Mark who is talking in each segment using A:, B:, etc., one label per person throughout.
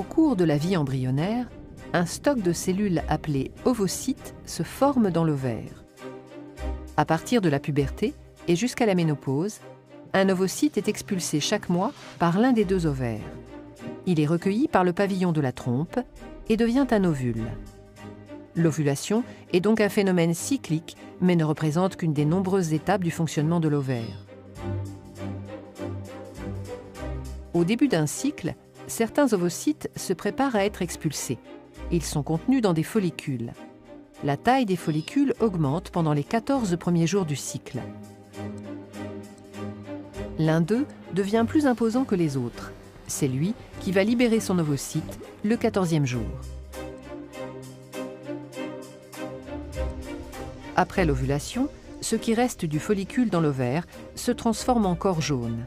A: Au cours de la vie embryonnaire, un stock de cellules appelé ovocytes se forme dans l'ovaire. À partir de la puberté et jusqu'à la ménopause, un ovocyte est expulsé chaque mois par l'un des deux ovaires. Il est recueilli par le pavillon de la trompe et devient un ovule. L'ovulation est donc un phénomène cyclique, mais ne représente qu'une des nombreuses étapes du fonctionnement de l'ovaire. Au début d'un cycle, certains ovocytes se préparent à être expulsés. Ils sont contenus dans des follicules. La taille des follicules augmente pendant les 14 premiers jours du cycle. L'un d'eux devient plus imposant que les autres. C'est lui qui va libérer son ovocyte le 14e jour. Après l'ovulation, ce qui reste du follicule dans l'ovaire se transforme en corps jaune.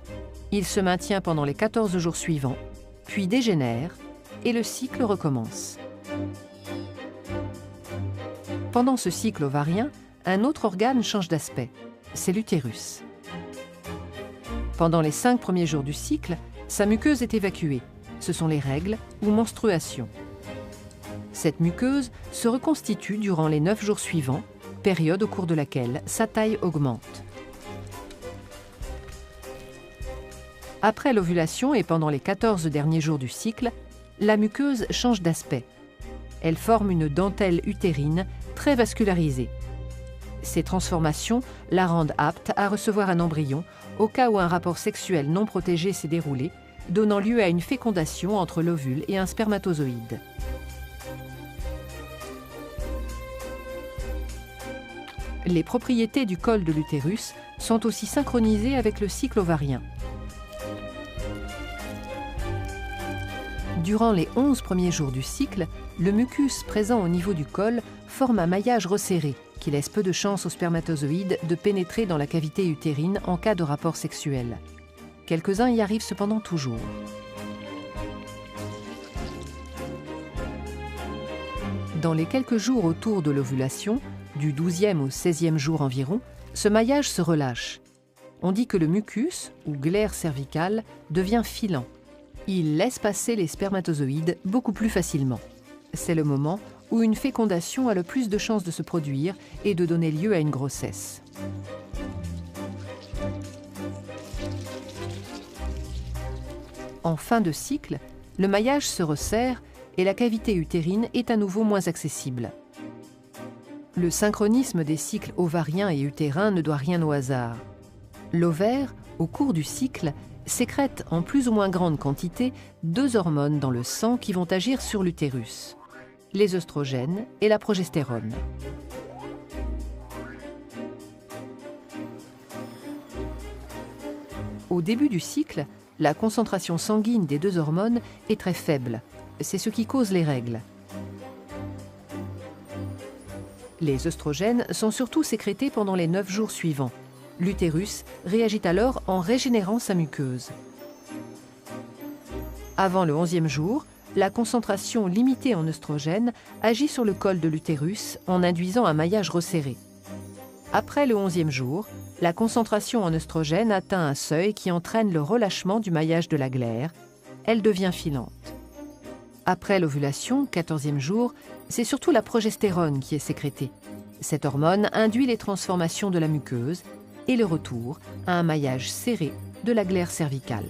A: Il se maintient pendant les 14 jours suivants, puis dégénère et le cycle recommence. Pendant ce cycle ovarien, un autre organe change d'aspect, c'est l'utérus. Pendant les 5 premiers jours du cycle, sa muqueuse est évacuée. Ce sont les règles ou menstruations. Cette muqueuse se reconstitue durant les 9 jours suivants, période au cours de laquelle sa taille augmente. Après l'ovulation et pendant les 14 derniers jours du cycle, la muqueuse change d'aspect. Elle forme une dentelle utérine très vascularisée. Ces transformations la rendent apte à recevoir un embryon au cas où un rapport sexuel non protégé s'est déroulé, donnant lieu à une fécondation entre l'ovule et un spermatozoïde. Les propriétés du col de l'utérus sont aussi synchronisées avec le cycle ovarien. Durant les 11 premiers jours du cycle, le mucus présent au niveau du col forme un maillage resserré qui laisse peu de chance aux spermatozoïdes de pénétrer dans la cavité utérine en cas de rapport sexuel. Quelques-uns y arrivent cependant toujours. Dans les quelques jours autour de l'ovulation, du 12e au 16e jour environ, ce maillage se relâche. On dit que le mucus, ou glaire cervicale, devient filant. Il laisse passer les spermatozoïdes beaucoup plus facilement. C'est le moment où une fécondation a le plus de chances de se produire et de donner lieu à une grossesse. En fin de cycle, le maillage se resserre et la cavité utérine est à nouveau moins accessible. Le synchronisme des cycles ovariens et utérins ne doit rien au hasard. L'ovaire, au cours du cycle, sécrète en plus ou moins grande quantité 2 hormones dans le sang qui vont agir sur l'utérus, les œstrogènes et la progestérone. Au début du cycle, la concentration sanguine des 2 hormones est très faible. C'est ce qui cause les règles. Les œstrogènes sont surtout sécrétés pendant les 9 jours suivants. L'utérus réagit alors en régénérant sa muqueuse. Avant le 11e jour, la concentration limitée en œstrogènes agit sur le col de l'utérus en induisant un maillage resserré. Après le 11e jour, la concentration en œstrogènes atteint un seuil qui entraîne le relâchement du maillage de la glaire. Elle devient filante. Après l'ovulation, 14e jour, c'est surtout la progestérone qui est sécrétée. Cette hormone induit les transformations de la muqueuse et le retour à un maillage serré de la glaire cervicale.